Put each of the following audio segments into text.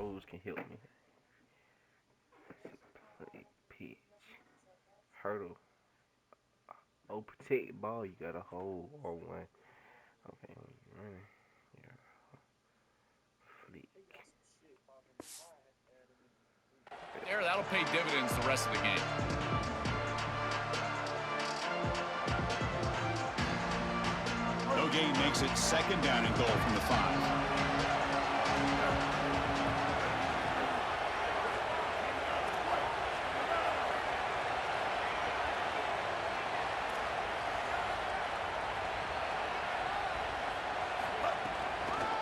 throws can help me. Play pitch, hurdle. Oh, protect the ball. You got to hold or one. Okay, when you running, yeah. Flick. There, that'll pay dividends the rest of the game. No gain makes it second down and goal from the 5.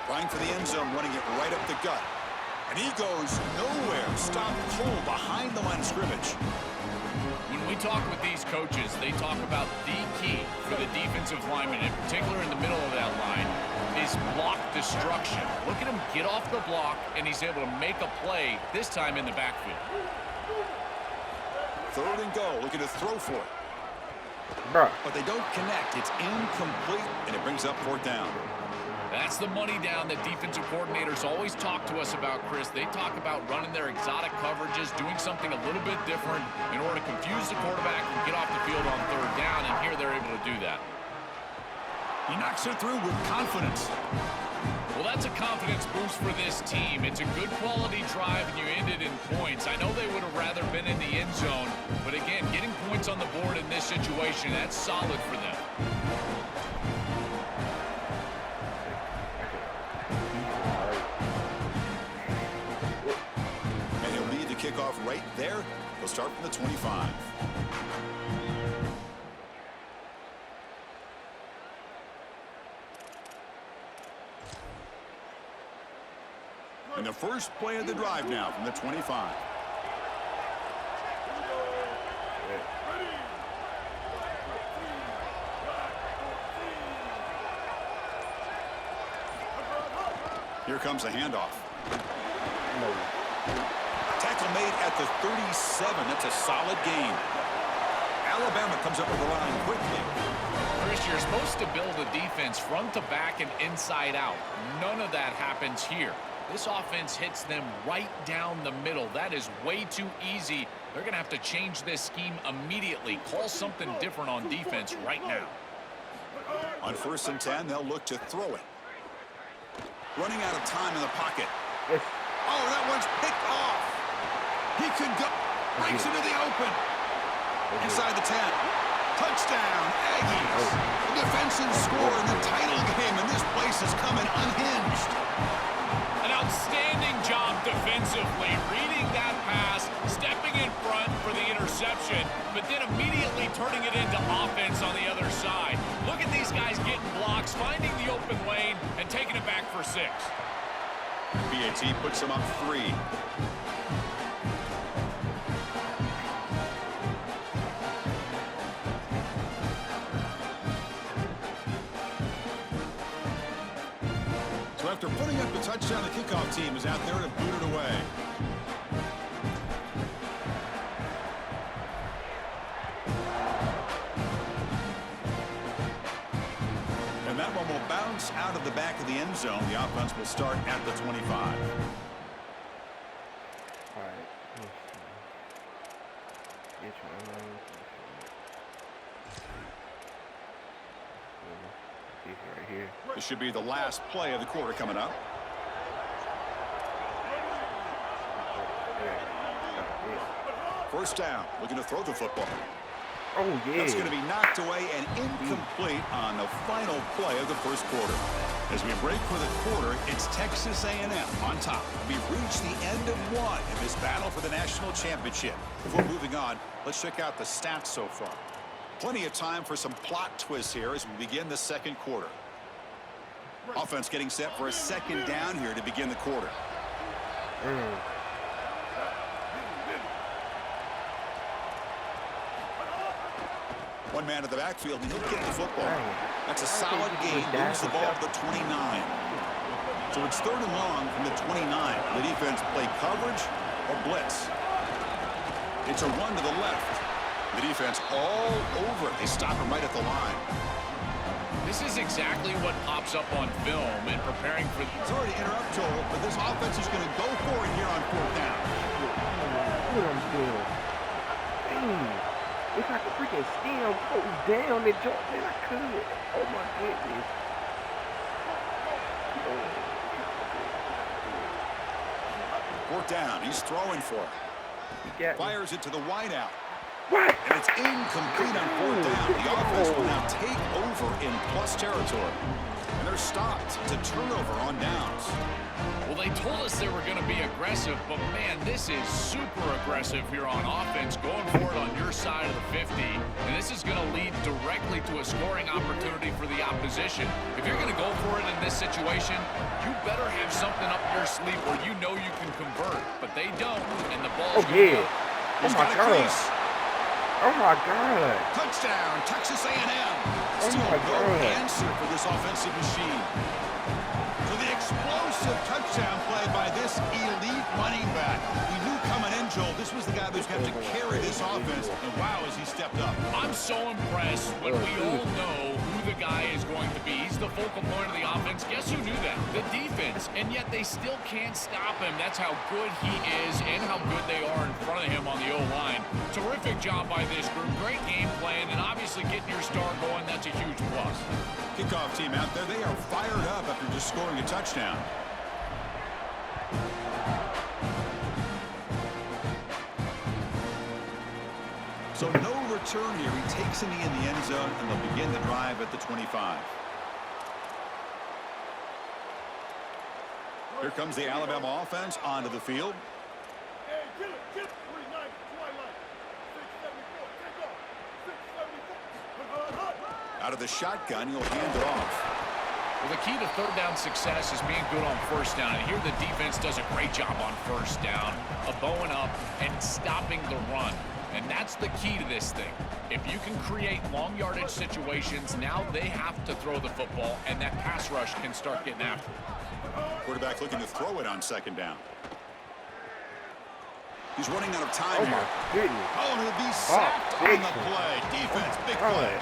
Trying for the end zone, running it right up the gut. And he goes nowhere. Stopped cold behind the line of scrimmage. When we talk with these coaches, they talk about the key for the defensive lineman, in particular in the middle of that line, is block destruction. Look at him get off the block, and he's able to make a play, this time in the backfield. Third and goal, looking to throw for it. Bruh. But they don't connect. It's incomplete, and it brings up fourth down. That's the money down that defensive coordinators always talk to us about, Chris. They talk about running their exotic coverages, doing something a little bit different in order to confuse the quarterback and get off the field on third down, and here they're able to do that. He knocks it through with confidence. Well, that's a confidence boost for this team. It's a good quality drive, and you end it in points. I know they would have rather been in the end zone, but again, getting points on the board in this situation, that's solid for them. And he'll lead the kickoff right there. He'll start from the 25. And the first play of the drive now from the 25. Here comes the handoff. Tackle made at the 37. That's a solid gain. Alabama comes up with the line quickly. Chris, you're supposed to build a defense front to back and inside out. None of that happens here. This offense hits them right down the middle. That is way too easy. They're going to have to change this scheme immediately. Call something different on defense right now. On 1st and 10, they'll look to throw it. Running out of time in the pocket. Oh, that one's picked off. He could go. Breaks into the open. Inside the 10. Touchdown, Aggies. The defensive score in the title game, and this place is coming unhinged. An outstanding job defensively, reading that pass, stepping in front for the interception, but then immediately turning it into offense on the other side. Look at these guys getting blocks, finding the open lane, and taking it back for 6. BAT puts them up 3. So after putting up the touchdown, the kickoff team is out there to boot it away. And that one will bounce out of the back of the end zone. The offense will start at the 25. All right. Right here. This should be the last play of the quarter coming up. First down, looking to throw the football. Oh, yeah. That's going to be knocked away and incomplete on the final play of the first quarter. As we break for the quarter, it's Texas A&M on top. We've reached the end of one in this battle for the national championship. Before moving on, let's check out the stats so far. Plenty of time for some plot twists here as we begin the second quarter. Offense getting set for a second down here to begin the quarter. One man at the backfield, and he'll get the football. That's a solid gain. Moves the ball to the 29. So it's 3rd and long from the 29. The defense play coverage or blitz. It's a run to the left. The defense all over it. They stop him right at the line. This is exactly what pops up on film in preparing for... Sorry to interrupt, Joel, but this offense is going to go for it here on 4th down. What I'm doing? Dang. If I could freaking stem goes down and jump, then I could. Oh my goodness. 4th down. He's throwing for it. He got me. Fires it to the wideout. What? And it's incomplete on 4th down. The offense will now take over in plus territory. And they're stopped to turnover on downs. Well, they told us they were going to be aggressive, but man, this is super aggressive here on offense, going for it on your side of the 50, and this is going to lead directly to a scoring opportunity for the opposition. If you're going to go for it in this situation, you better have something up your sleeve where you know you can convert, but they don't, and the ball's yeah. He's Oh my got a God. crease. Oh my God. Touchdown, Texas A&M. Oh Still my no God. answer for this offensive machine. So the explosive touchdown play by this elite running back. We knew coming in, Joel, this was the guy who's going to have to carry this offense. And wow, has he stepped up. I'm so impressed when we all know who the guy is going to be. He's the focal point of the offense. Guess who knew that? The defense. And yet they still can't stop him. That's how good he is and how good they are in front of him on the O-line. Terrific job by this group. Great game plan, and obviously getting your star going, that's a huge plus. Kickoff team out there, they are fired up after just scoring a touchdown. So no return here. He takes a knee in the end zone, and they'll begin the drive at the 25. Here comes the Alabama offense onto the field. Out of the shotgun, he'll hand it off. Well, the key to third down success is being good on first down. And here the defense does a great job on first down, bowing up and stopping the run. And that's the key to this thing. If you can create long yardage situations, now they have to throw the football, and that pass rush can start getting after it. Quarterback looking to throw it on 2nd down. He's running out of time Oh here. my goodness. Oh, and he'll be sacked on the play. Defense, big play.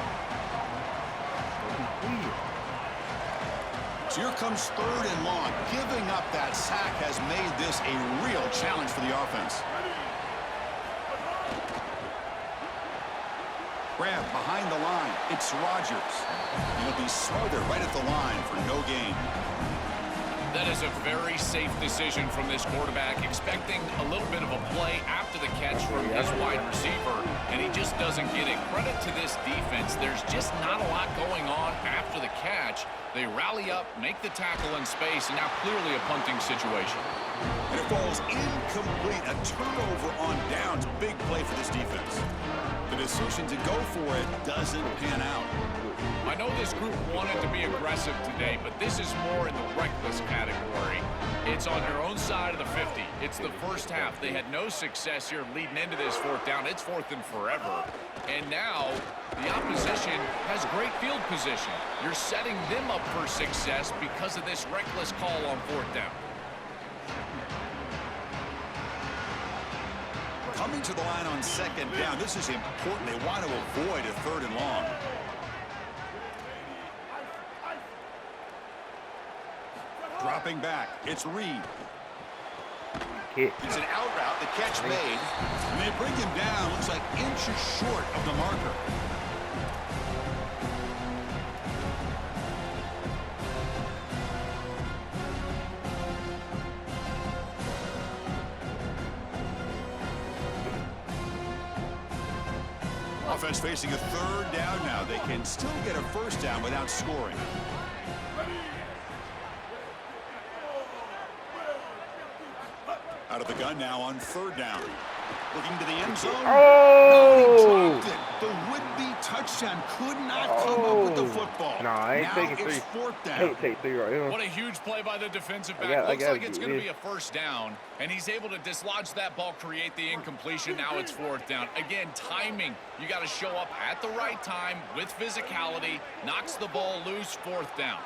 So here comes 3rd and long. Giving up that sack has made this a real challenge for the offense. Grab behind the line. It's Rodgers. He'll be smothered right at the line for no gain. That is a very safe decision from this quarterback, expecting a little bit of a play after the catch from his wide receiver, and he just doesn't get it. Credit to this defense. There's just not a lot going on after the catch. They rally up, make the tackle in space, and now clearly a punting situation. And it falls incomplete. A turnover on downs. Big play for this defense. The decision to go for it doesn't pan out. I know this group wanted to be aggressive today, but this is more in the reckless category. It's on their own side of the 50. It's the first half. They had no success here leading into this 4th down. It's 4th and forever. And now the opposition has great field position. You're setting them up for success because of this reckless call on 4th down. Coming to the line on 2nd down. This is important. They want to avoid a 3rd and long. Dropping back. It's Reed. It's an out route. The catch made. And they bring him down. Looks like inches short of the marker. Offense facing a 3rd down now. They can still get a 1st down without scoring. Out of the gun now on 3rd down. Looking to the end zone. Oh! He dropped it. The would-be touchdown could not come up with the football. No, I ain't now taking it's 3. 4th I down. ain't take 3 right here. What a huge play by the defensive back. I Looks gotta like it's do going to this. be a 1st down, and he's able to dislodge that ball, create the incompletion. Now it's 4th down. Again, timing. You got to show up at the right time with physicality. Knocks the ball loose, 4th down.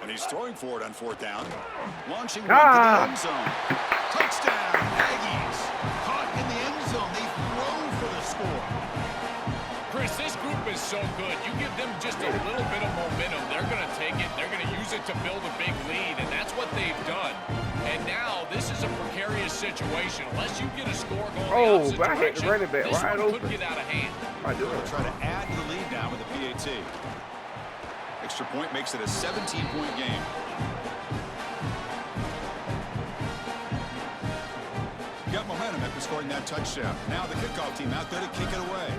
And he's throwing for it on 4th down. Launching one to the end zone. Touchdown, Aggies. Caught in the end zone. They throw for the score. Chris, this group is so good. You give them just a little bit of momentum, they're going to take it, they're going to use it to build a big lead, and that's what they've done. And now this is a precarious situation. Unless you get a score going the opposite I hit the direction, running back this right one open. could get out of hand. They'll try to add to the lead now with a PAT. Extra point makes it a 17-point game. Got momentum after scoring that touchdown. Now the kickoff team out there to kick it away.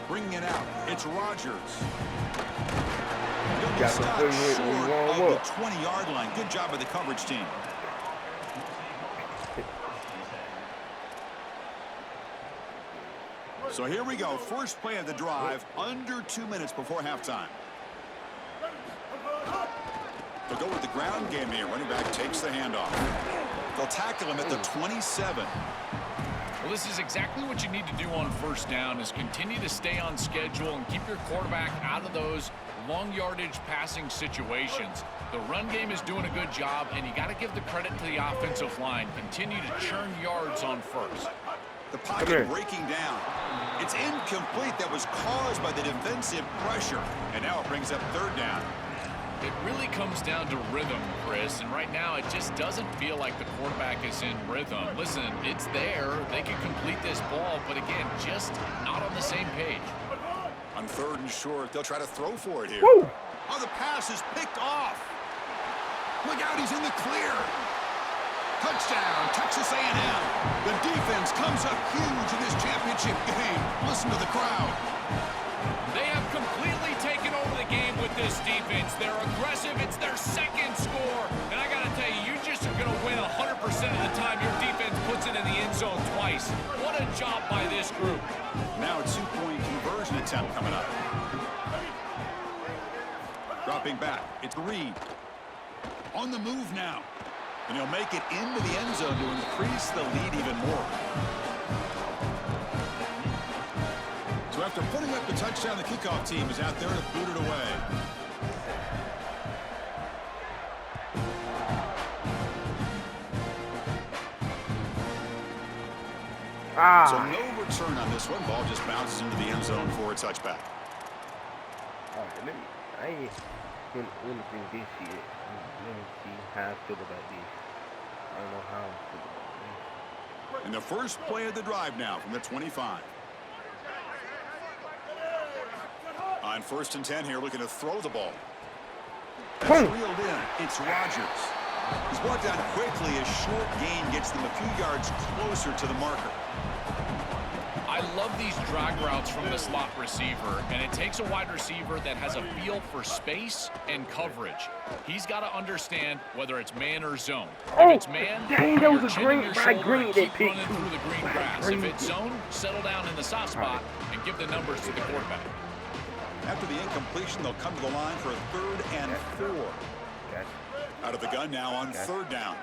Bringing it out. It's Rodgers. Got Stop some short of the 20-yard line. Good job by the coverage team. So here we go. First play of the drive, under 2 minutes before halftime. They'll go with the ground game here. Running back takes the handoff. They'll tackle him at the 27. Well, this is exactly what you need to do on first down, is continue to stay on schedule and keep your quarterback out of those long yardage passing situations. The run game is doing a good job, and you got to give the credit to the offensive line. Continue to churn yards on first. The pocket breaking down. It's incomplete. That was caused by the defensive pressure. And now it brings up third down. It really comes down to rhythm, Chris, and right now it just doesn't feel like the quarterback is in rhythm. Listen, it's there. They can complete this ball, but again, just not on the same page. On third and short, they'll try to throw for it here. Woo! Oh, the pass is picked off. Look out, he's in the clear. Touchdown, Texas A&M. The defense comes up huge in this championship game. Listen to the crowd. They have completely taken over the game with this defense. They're aggressive. It's their second score. And I got to tell you, you just are going to win 100% of the time your defense puts it in the end zone twice. What a job by this group. Now a two-point conversion attempt coming up. Dropping back, it's Reed. On the move now. And he'll make it into the end zone to increase the lead even more. So after putting up the touchdown, the kickoff team is out there to boot it away. So no return on this one. Ball just bounces into the end zone for a touchback. I ain't anything this year. Let me see how I feel about this. I don't know how I feel about this. And the first play of the drive now from the 25. On 1st and 10 here, looking to throw the ball. That's reeled in. It's Rodgers. He's brought down quickly. A short gain gets them a few yards closer to the marker. I love these drag routes from the slot receiver, and it takes a wide receiver that has a feel for space and coverage. He's got to understand whether it's man or zone. If it's man, that was you're a green your by shoulder green and that keep pick running through the green grass. If it's zone, settle down in the soft spot and give the numbers to the quarterback. After the incompletion, they'll come to the line for a 3rd and 4. Out of the gun now on 3rd down.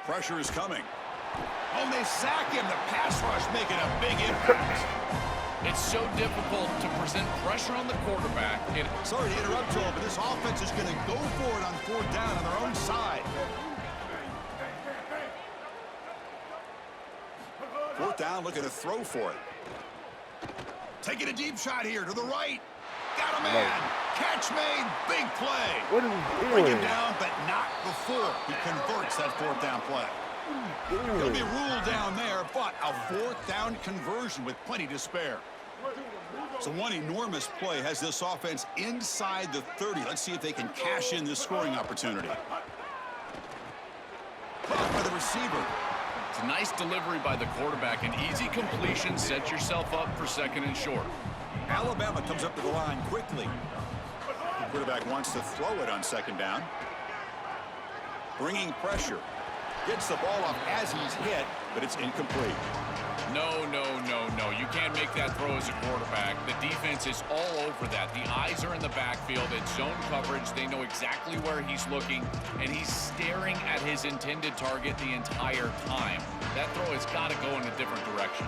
Pressure is coming. Oh, and they sack him. The pass rush making a big impact. It's so difficult to present pressure on the quarterback. Sorry to interrupt, Joel, but this offense is going to go for it on 4th down on their own side. 4th down, looking to throw for it. Taking a deep shot here to the right. Got a man. Catch made. Big play. What are we Bring doing? him down, but not before he converts that 4th down play. He'll be ruled down there, but a 4th down conversion with plenty to spare. So one enormous play has this offense inside the 30. Let's see if they can cash in this scoring opportunity. Caught by the receiver. It's a nice delivery by the quarterback. An easy completion sets yourself up for 2nd and short. Alabama comes up to the line quickly. The quarterback wants to throw it on 2nd down. Bringing pressure. Gets the ball off as he's hit, but it's incomplete. No. You can't make that throw as a quarterback. The defense is all over that. The eyes are in the backfield. It's zone coverage. They know exactly where he's looking, and he's staring at his intended target the entire time. That throw has got to go in a different direction.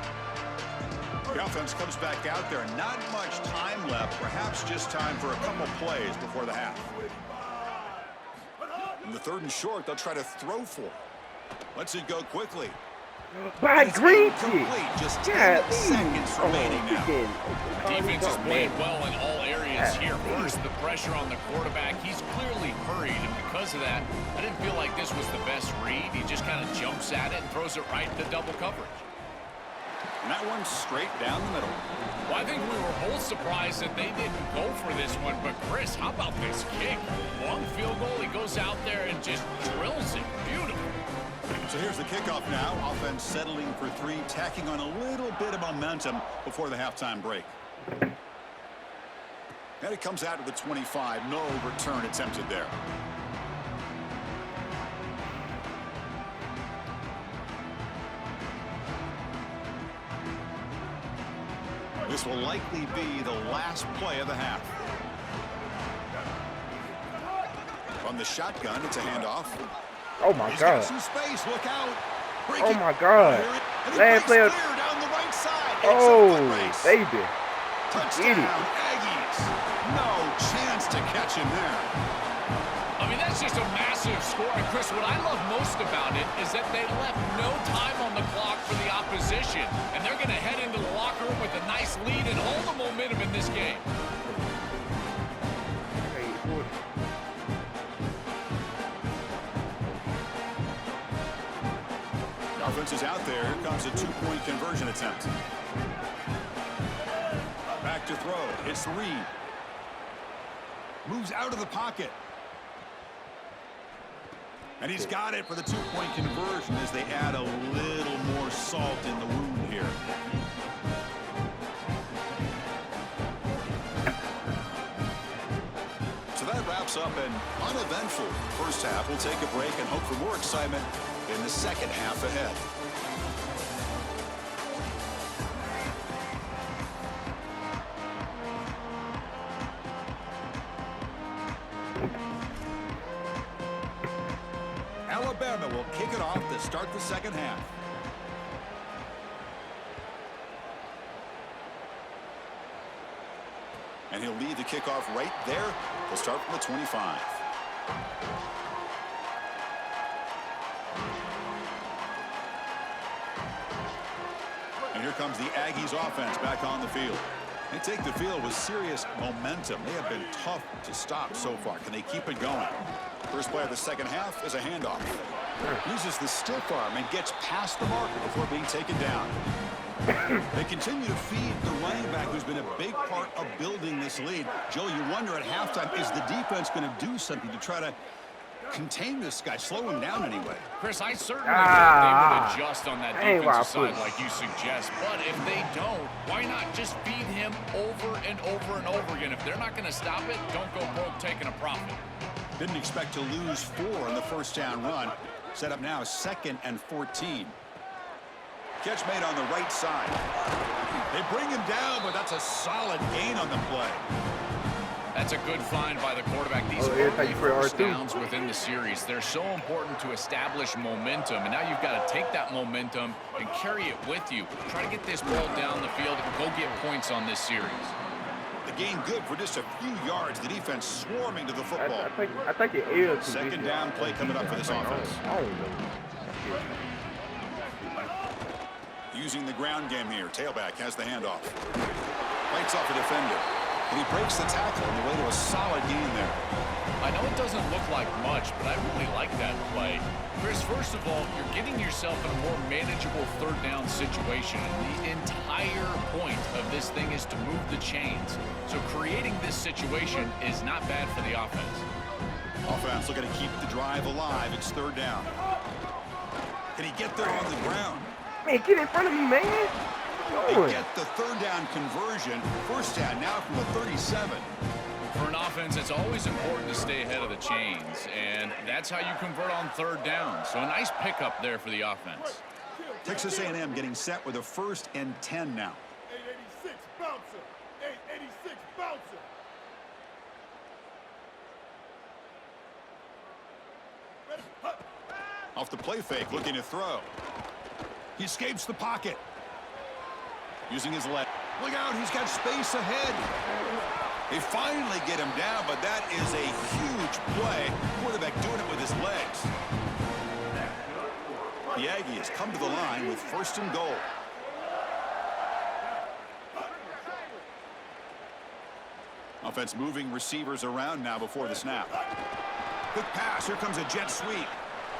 The offense comes back out there. Not much time left. Perhaps just time for a couple plays before the half. In the 3rd and short, they'll try to throw for it. Lets it go quickly. By It's Green incomplete. Just 10 God, seconds remaining now. Defense has played well in all areas here. First, the pressure on the quarterback. He's clearly hurried, and because of that, I didn't feel like this was the best read. He just kind of jumps at it and throws it right into double coverage. And that one's straight down the middle. Well, I think we were both surprised that they didn't go for this one, but Chris, how about this kick? Long field goal, he goes out there and just drills it. Beautiful. So here's the kickoff now. Offense settling for 3, tacking on a little bit of momentum before the halftime break. And it comes out to the 25. No return attempted there. This will likely be the last play of the half. From the shotgun, it's a handoff. Oh my He's God. got some space. Look out. Oh my God. Last player. Down the right side. Oh, baby. Touchdown, Aggies. No chance to catch him there. I mean, that's just a massive score. And Chris, what I love most about it is that they left no time on the clock for the opposition. And they're going to head into the locker room with a nice lead and hold the momentum in this game. Offense is out there. Here comes a 2-point conversion attempt. Back to throw. It's Reed. Moves out of the pocket. And he's got it for the 2-point conversion as they add a little more salt in the wound here. So that wraps up an uneventful first half. We'll take a break and hope for more excitement in the second half ahead. Alabama will kick it off to start the second half. And he'll lead the kickoff right there. We'll start from the 25. And here comes the Aggies offense back on the field. They take the field with serious momentum. They have been tough to stop so far. Can they keep it going? First play of the second half is a handoff. Uses the stiff arm and gets past the marker before being taken down. They continue to feed the running back who's been a big part of building this lead. Joe, you wonder at halftime, is the defense going to do something to try to contain this guy, slow him down anyway? Chris, I certainly thought they would adjust on that defensive side like you suggest. But if they don't, why not just feed him over and over and over again? If they're not going to stop it, don't go broke taking a profit. Didn't expect to lose 4 in the first down run. Set up now 2nd and 14. Catch made on the right side. They bring him down, but that's a solid gain on the play. That's a good find by the quarterback. These early first downs within the series, they're so important to establish momentum. And now you've got to take that momentum and carry it with you. Try to get this ball down the field and go get points on this series. The game good for just a few yards. The defense swarming to the football. I think it is. Second down play coming up for this offense. Using the ground game here. Tailback has the handoff. Fights off a defender. And he breaks the tackle on the way to a solid gain there. I know it doesn't look like much, but I really like that play. Chris, first of all, you're getting yourself in a more manageable third down situation. The entire point of this thing is to move the chains. So creating this situation is not bad for the offense. Offense looking to keep the drive alive. It's third down. Can he get there on the ground? Man, get in front of me, man. They get the third down conversion. First down now from the 37. For an offense, it's always important to stay ahead of the chains, and that's how you convert on third down. So a nice pickup there for the offense. Texas A&M getting set with a 1st and 10 now. 886 bouncer. 886 bouncer. Off the play fake, looking to throw. He escapes the pocket. Using his leg. Look out, he's got space ahead. They finally get him down, but that is a huge play. Quarterback doing it with his legs. The Aggies come to the line with 1st and goal. Offense moving receivers around now before the snap. Quick pass. Here comes a jet sweep.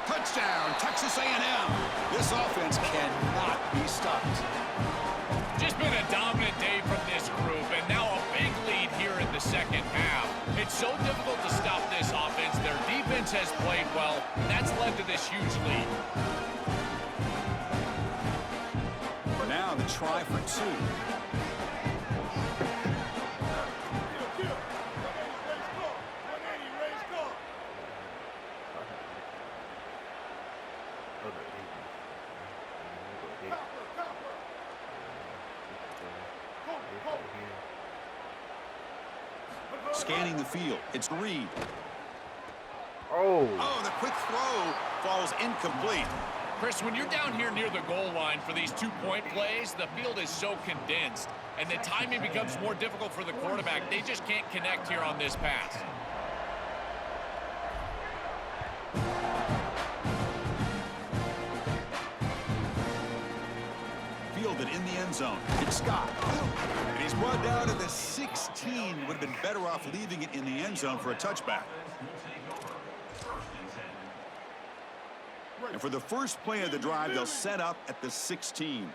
Touchdown, Texas A&M. This offense cannot be stopped. Just been a dominant day from this group, and now a big lead here in the second half. It's so difficult to stop this offense. Their defense has played well, and that's led to this huge lead. Now the try for 2. Scanning the field. It's Reed. Oh, The quick throw falls incomplete. Chris, when you're down here near the goal line for these 2-point plays, the field is so condensed, and the timing becomes more difficult for the quarterback. They just can't connect here on this pass. Fielded in the end zone. It's Scott. And he's brought down to the 16. Would have been better off leaving it in the end zone for a touchback. And for the first play of the drive, they'll set up at the 16.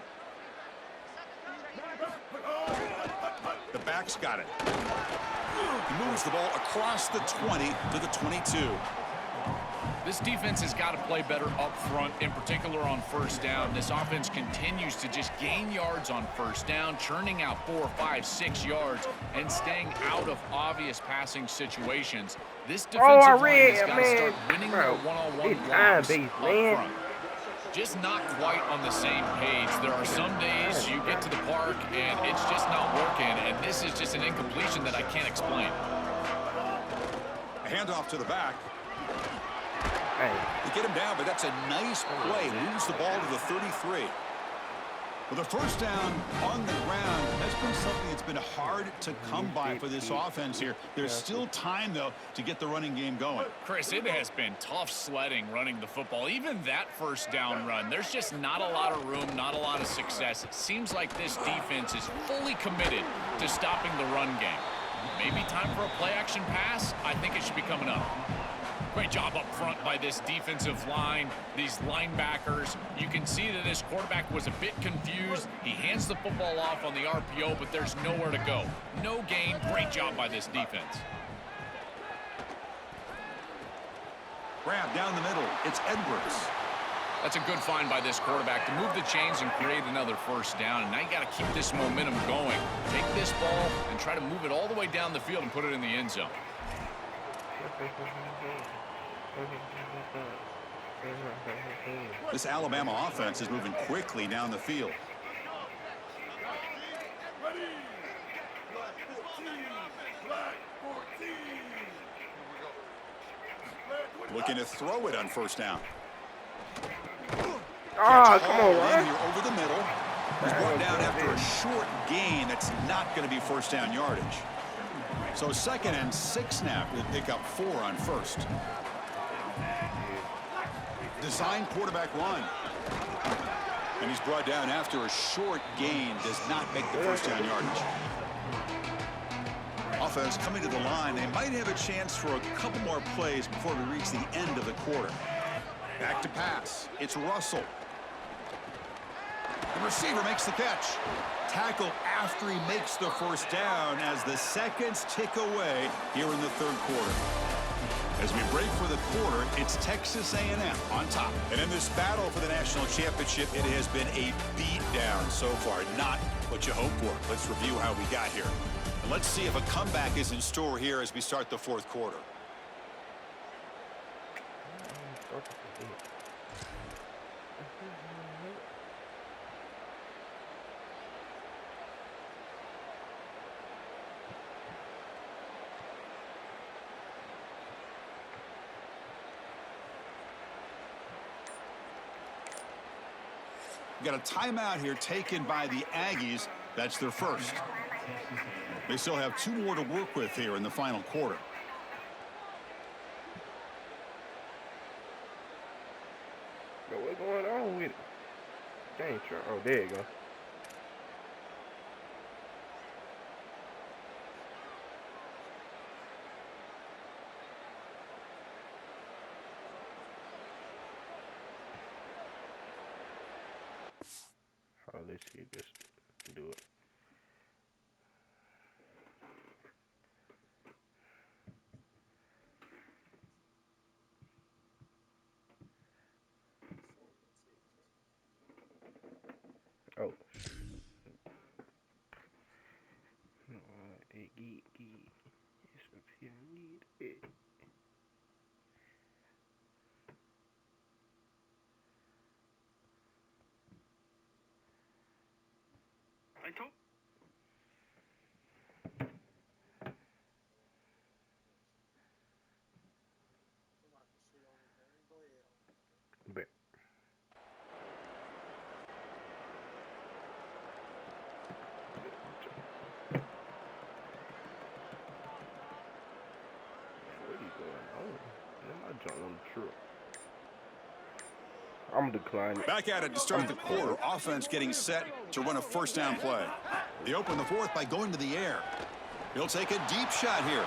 The back's got it. He moves the ball across the 20 to the 22. This defense has got to play better up front, in particular on 1st down. This offense continues to just gain yards on 1st down, churning out 4, 5, 6 yards, and staying out of obvious passing situations. This defensive line has got to start winning their one-on-one blocks up front. Just not quite on the same page. There are some days you get to the park and it's just not working, and this is just an incompletion that I can't explain. A handoff to the back. hey. They get him down, but that's a nice play. Moves the ball to the 33. Well, the 1st down on the ground has been something that's been hard to come by for this offense here. There's still time, though, to get the running game going. Chris, it has been tough sledding running the football. Even that 1st down run, there's just not a lot of room, not a lot of success. It seems like this defense is fully committed to stopping the run game. Maybe time for a play-action pass? I think it should be coming up. Great job up front by this defensive line, these linebackers. You can see that this quarterback was a bit confused. He hands the football off on the RPO, but there's nowhere to go. No gain. Great job by this defense. Grab down the middle. It's Edwards. That's a good find by this quarterback to move the chains and create another 1st down. And now you got to keep this momentum going. Take this ball and try to move it all the way down the field and put it in the end zone. This Alabama offense is moving quickly down the field. Ready. Black 14. Black 14. Looking to throw it on 1st down. Oh, come on, In man. here over the middle. He's brought down after a short gain. That's not going to be 1st down yardage. So 2nd and 6 now. We'll pick up 4 on 1st. Design quarterback run. And he's brought down after a short gain. Does not make the 1st down yardage. Offense coming to the line. They might have a chance for a couple more plays before we reach the end of the quarter. Back to pass. It's Russell. The receiver makes the catch. Tackle after he makes the 1st down as the seconds tick away here in the 3rd quarter. As we break for the quarter, it's Texas A&M on top. And in this battle for the national championship, it has been a beatdown so far. Not what you hoped for. Let's review how we got here. And let's see if a comeback is in store here as we start the 4th quarter. Got a timeout here taken by the Aggies. That's their 1st. They still have 2 more to work with here in the final quarter. What's going on Dang, sure. Oh, there you go. Oh, let's see this. Do it. Oh. I told. Bet. What are you going on? Am I jumping on the truck? I'm declining. Back at it to start the quarter. Offense getting set to run a first down play. They open the fourth by going to the air. He'll take a deep shot here.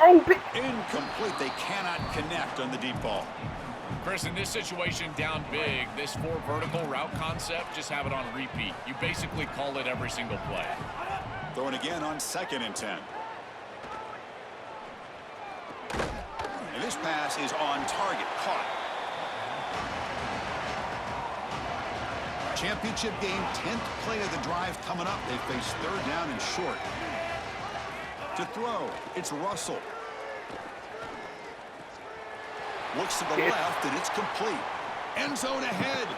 Oh, Incomplete. They cannot connect on the deep ball. Chris, in this situation down big, this 4 vertical route concept, just have it on repeat. You basically call it every single play. Throwing again on 2nd and 10. And this pass is on target. Caught. Championship game, 10th play of the drive coming up. They face 3rd down and short. To throw, it's Russell. Looks to the left, and it's complete. End zone ahead.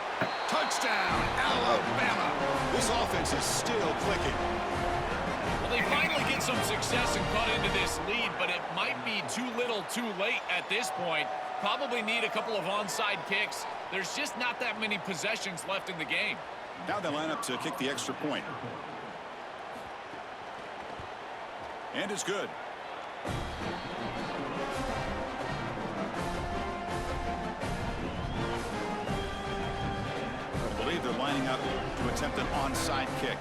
Touchdown, Alabama. This offense is still clicking. Well, they finally get some success and cut into this lead, but it might be too little too late at this point. Probably need a couple of onside kicks. There's just not that many possessions left in the game. Now they line up to kick the extra point. And it's good. I believe they're lining up to attempt an onside kick.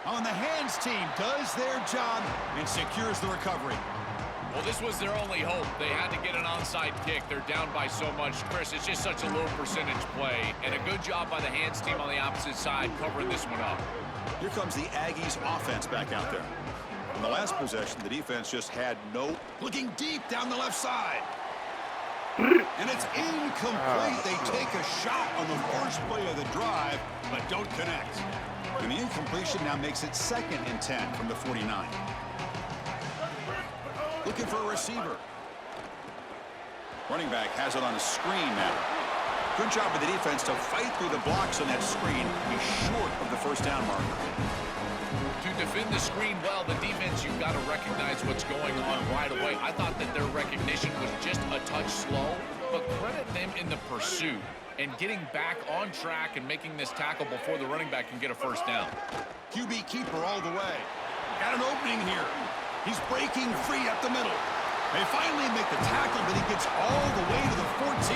On the hands team does their job and secures the recovery. Well, this was their only hope. They had to get an onside kick. They're down by so much. Chris, it's just such a low percentage play. And a good job by the hands team on the opposite side covering this one up. Here comes the Aggies offense back out there. In the last possession, the defense just had no... Looking deep down the left side. And it's incomplete. They take a shot on the first play of the drive, but don't connect. And the incompletion now makes it 2nd and 10 from the 49. Looking for a receiver. Running back has it on a screen now. Good job by the defense to fight through the blocks on that screen. He's short of the first down marker. To defend the screen well, the defense, you've got to recognize what's going on right away. I thought that their recognition was just a touch slow, but credit them in the pursuit and getting back on track and making this tackle before the running back can get a first down. QB keeper all the way. Got an opening here. He's breaking free up the middle. They finally make the tackle, but he gets all the way to the 14.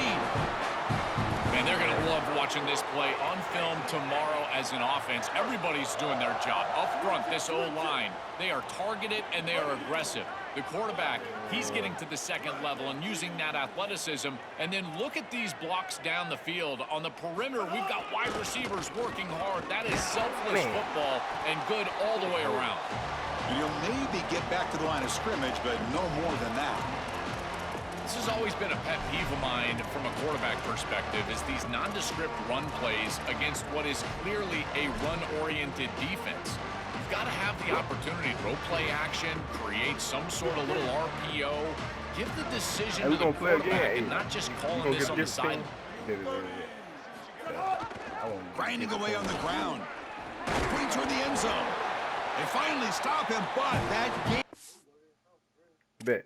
Man, they're going to love watching this play on film tomorrow as an offense. Everybody's doing their job. Up front, this O-line, they are targeted and they are aggressive. The quarterback, he's getting to the second level and using that athleticism. And then look at these blocks down the field. On the perimeter, we've got wide receivers working hard. That is selfless football and good all the way around. And you'll maybe get back to the line of scrimmage, but no more than that. This has always been a pet peeve of mine from a quarterback perspective, is these nondescript run plays against what is clearly a run-oriented defense. You've got to have the opportunity to throw play action, create some sort of little RPO, give the decision to the quarterback and not just calling this on the side. Grinding away on the ground. Going toward the end zone. They finally stop him, but that game... Bet.